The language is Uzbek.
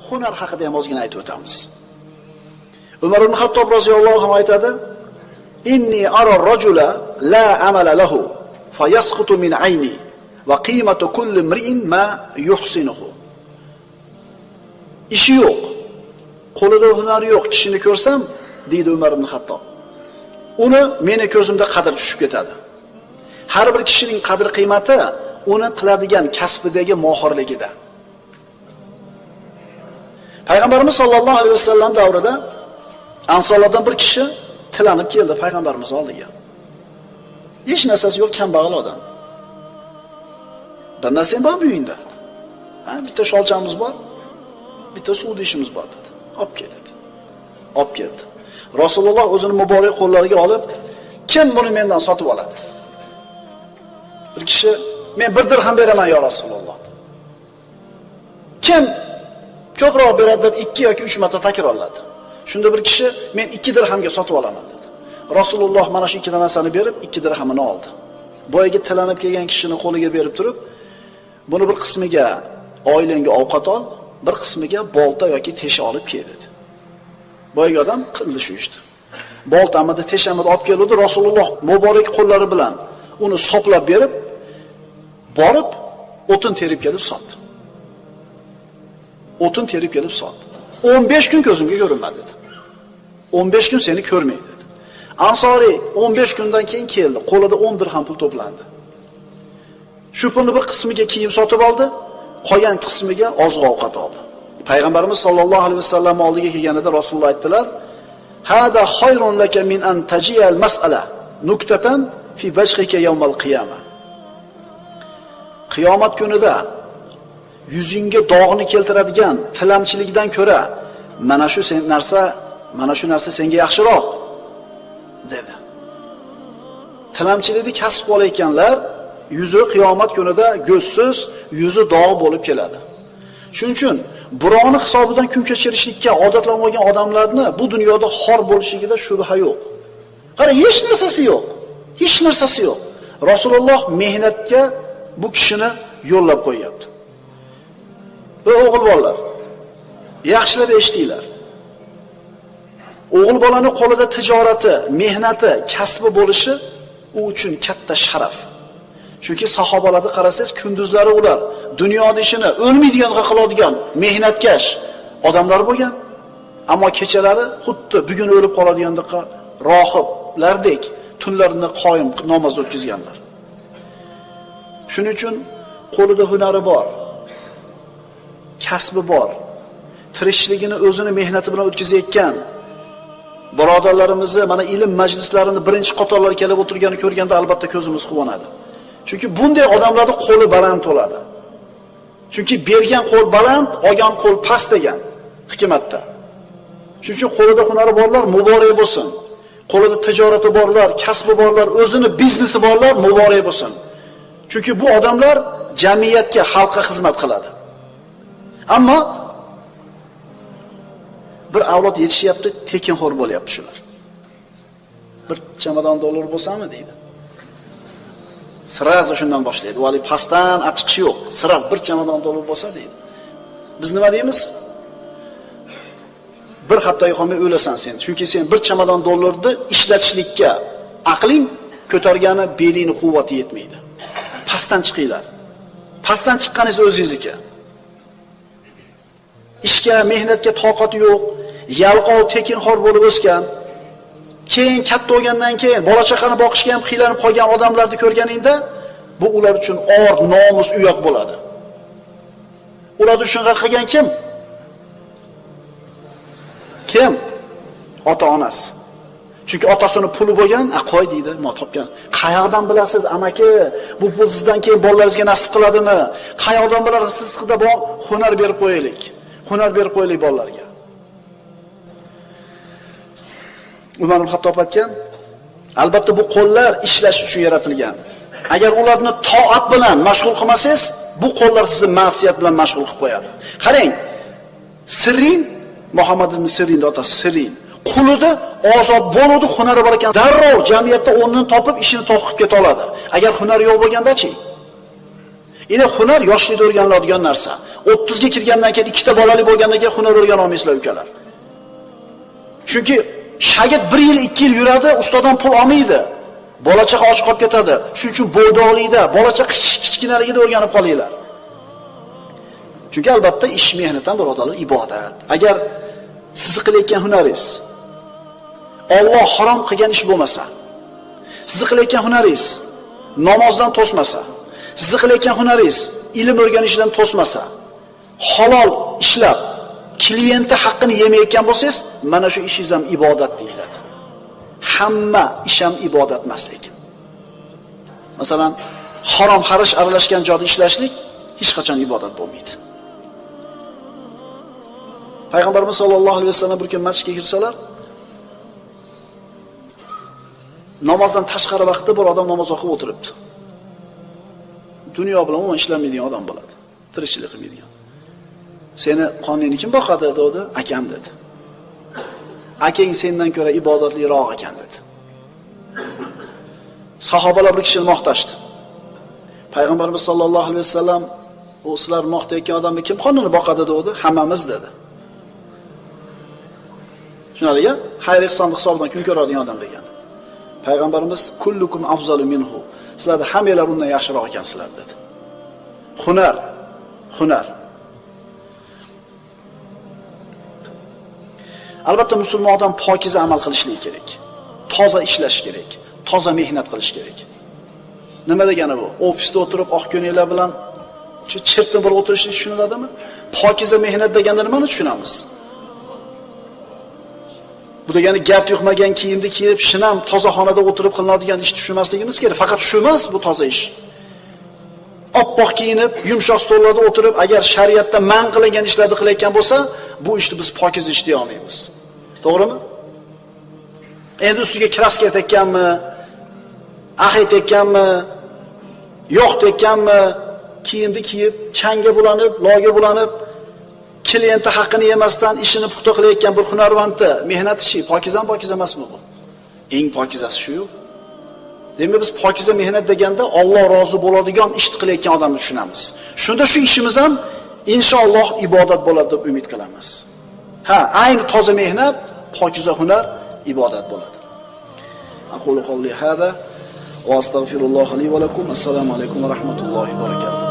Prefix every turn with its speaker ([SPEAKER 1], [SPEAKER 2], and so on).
[SPEAKER 1] hunar haqida ham ozgina aytib o'tamiz. Umar ibn Xattob roziyallohu anhu aytadi: "Inni ara ar-rajula la amala lahu fayasqutu min ayni va qimatu kulli imri'in ma yuhsinuhu." Ishi yo'q, qo'lida hunari yo'q kishini ko'rsam, deydi Umar ibn Xattob, uni meni ko'zimda qadr tushib ketadi. Har bir kishining qadr qiymati uni qiladigan kasbidagi mohirligida. Payg'ambarimiz sollallohu alayhi vasallam davrida Ansorlardan bir kishi tilanib keldi payg'ambarimiz oldiga. Hech narsasi yo'q, kambag'al odam. Bir narsam bor bu uyingda. Bitta sholchamiz bor, bitta suv idishimiz bor dedi. Olib kel dedi. Olib keldi. Rasululloh o'zini muborak qo'llariga olib, "Kim buni mendan sotib oladi?" Bir kishi, "Men 1 dirham beraman ya Rasululloh." Kim ko'proq beradi deb 2 yoki 3 marta takrorladi. Shunda bir kishi, "Men 2 dirhamga sotib olaman" dedi. Rasululloh mana shu 2 narsani berib 2 dirhamini oldi. Boyaga tilanib kelgan kishining qo'liga berib turib, "Buni bir qismiga oilangga ovqat ol, bir qismiga bolta yoki tesha olib kel" dedi. Boyaga odam qildi shu ishni. Boltamni, teshamni olib keldi, Rasululloh muborak qo'llari bilan uni soqlab berib, borib o'tin terib kelib sotdi. O'tin terib kelib sotdi. 15 kun ko'zimga ko'rinmadi dedi. 15 kun seni ko'rmaydi dedi. Ansoriy 15 kundan keyin keldi. Qo'lida 10 dirham pul to'plandi. Shu pulni bir qismiga kiyim sotib oldi, qolgan qismiga oziq-ovqat oldi. Payg'ambarimiz sollallohu alayhi vasallam oldiga kelganida Rasululloh aytdilar: "Hada khayrun laka min an tajiyal mas'ala nuktatan fi wajhika yawmal qiyamah." Qiyomat kunida yuzingga dog'ni keltiradigan tilamchilikdan ko'ra mana shu narsa senga yaxshiroq dedi. Tilamchilikni kasb qilayotganlar yuzi qiyomat kunida go'zsiz, yuzi dog' bo'lib keladi. Shuning uchun birovni hisobidan kun kechirishlikka odatlanib olgan odamlarni bu dunyoda xor bo'lishligida shubha yo'q. Qara, hech narsasi yo'q. Hech narsasi yo'q. Rasululloh mehnatga bu kishini yo'llab qo'yapti. Va o'g'il bolalar, yaxshilab eshitinglar. O'g'il bolaning qo'lida tijorati, mehnati, kasbi bo'lishi u uchun katta sharaf. Chunki sahobalarni qarasangiz, kunduzlari ular dunyoda ishini o'lmaydiganqa qiladigan mehnatkash odamlar bo'lgan, ammo kechalari xuddi bugun o'lib qoladigandek rohiblardek tunlarini qoyim namoz o'tkazganlar. Shuning uchun qo'lida hunari bor, kasbi bor, tirikchiligini o'zini mehnati bilan o'tkazayotgan birodarlarimizni mana ilm majlislarini birinchi qatorlarga kelib o'tirganini ko'rganda albatta ko'zimiz quvonadi. Chunki bunday odamlarning qo'li baland bo'ladi. Chunki bergan qo'l baland, olgan qo'l past degan hikmatda. Shuning uchun qo'lida hunari borlar muborak bo'lsin. Qo'lida tijorati borlar, kasbi borlar, o'zini biznesi borlar muborak bo'lsin. Chunki bu odamlar jamiyatga, xalqqa xizmat qiladi. Ammo bir avlod yetishyapti, tekinxo'r bo'lyapti shular. Bir chamadon dollar bo'lsami deydi. Siraz shundan boshlaydi. Vali pastdan olib chiqish yo'q. Siraz bir chamadon dollar bo'lsa deydi. Biz nima deymiz? Bir haftaga qolmay o'lasan sen. Chunki sen bir chamadon dollarni ishlatishlikka aqling ko'targani belingni quvvati yetmaydi. Pastdan chiqinglar. Pastdan chiqqaningiz o'zingizniki. Ishga, mehnatga toqati yo'q, yalqov, tekinxo'r bo'lib o'sgan, keyin katta bo'lgandan keyin bola chaqani boqishga ham qiylanib qolgan odamlarni ko'rganingda, bu ular uchun or, nomus, uyat bo'ladi. Ularni shunga qilgan kim? Kim? Ota-onasi. Chunki otasining puli bo'lgan, qo'y deydi, mo topgan. Qayoqdan bilasiz, amaki? Bu pul sizdan keyin bolalaringizga nasib qiladimi? Qayoqdan bilasiz, sizga bor hunar berib qo'yaylik. Hunar berib qo'yaylik bolalarga. Umar ibn Xattob aytgan, albatta bu qo'llar ishlash uchun yaratilgan. Agar ularni toat bilan mashg'ul qilmasangiz, bu qo'llar sizni ma'siyat bilan mashg'ul qilib qo'yadi. Qarang, Sirrin, Muhammad ibn Sirrinning otasi Sirrin, qulida ozod bo'ladi, hunari bor ekan, darrov jamiyatda o'rnini topib, ishini to'qib keta oladi. Agar hunari yo'q bo'lganda-chi? Endi hunar yoshlikda o'rganiladigan narsa. 30 ga kirgandan keyin ikkita bolali bo'lgandan keyin hunar o'rgana olmaysizlar ukalar. Chunki shagird 1 yil, 2 yil yuradi, ustodan pul olmaydi. Bola-chaqa och qolib ketadi. Shuning uchun bo'ydoqlikda, bola-chaqa kichkinaligida o'rganib qolinglar. Chunki albatta ish mehnat ham birodarlar ibodat. Agar siz qilayotgan hunaringiz Alloh harom qilgan ish bo'lmasa, siz qilayotgan hunaringiz namozdan to'smasa, siz qilayotgan hunaringiz ilm o'rganishdan to'smasa, halol ishlab klienti haqqini yemayotgan bo'lsangiz, mana shu ishingiz ham ibodat deyiladi. Hamma ish ham ibodat emas lekin. Masalan, harom xarish aralashgan joyda ishlashlik hech qachon ibodat bo'lmaydi. Payg'ambarimiz sollallohu alayhi vasallam bir kun masjidga kirsalar, namozdan tashqari vaqtda bir odam namoz o'qib o'tiribdi. Dunyo bilan umuman ishlamaydigan odam bo'ladi. Tirikchilik qilmaydigan. Seni qoningni kim boqadi dedi? Akam dedi. Akang sendan ko'ra ibodatliroq ekan dedi. Sahobalar bir kishini maqtashdi. Payg'ambarimiz sollallohu alayhi vasallam u sizlar maqtayotgan odamga kim qonini boqadi dedi? Hammamiz dedi. Shunaliga xayr ehson hisobidan kun ko'radigan odam degan. Payg'ambarimiz kullukum afzalu minhu. Sizlar hammanglar undan yaxshiroq ekansizlar dedi. Hunar. Albatta musulmon odam pokiza amal qilishligi kerak. Toza ishlash kerak. Toza mehnat qilish kerak. Nima degani bu? Ofisda o'tirib oq ko'naklar bilan chertib bo'lib o'tirishni tushuniladimi? Pokiza mehnat deganda nimani tushunamiz? Bu degani gard yuqmagan kiyimni kiyib, shinam toza xonada o'tirib qilinadigan ish tushunmasligimiz kerak. Faqat shu emas bu toza ish. Oppoq kiyinib, yumshoq stollarda o'tirib, agar shariatda man qilingan ishlarni qilayotgan bo'lsa, bu ishni biz pokiza ish deya olmaymiz. To'g'rimi? Endi ustiga kraska tekkanmi, ax tekkanmi, yo'q tekkanmi, kiyimni kiyib, changga bulanib, loga bulanib, klienti haqqini yemasdan ishini puxta qilayotgan bir hunarvandni mehnat ishi pokiza emasmi bu? Eng pokizasi shu. Demak biz pokiza mehnat deganda Alloh rozi bo'ladigan ish qilayotgan odamni tushunamiz. Shunda shu ishimiz ham inshaalloh ibodat bo'ladi deb umid qilamiz. Ayni toza mehnat, pokiza hunar ibodat bo'ladi. Aqulu qawli hada va astagfirulloh li va lakum. Assalomu alaykum va rahmatullohi va barakatuh.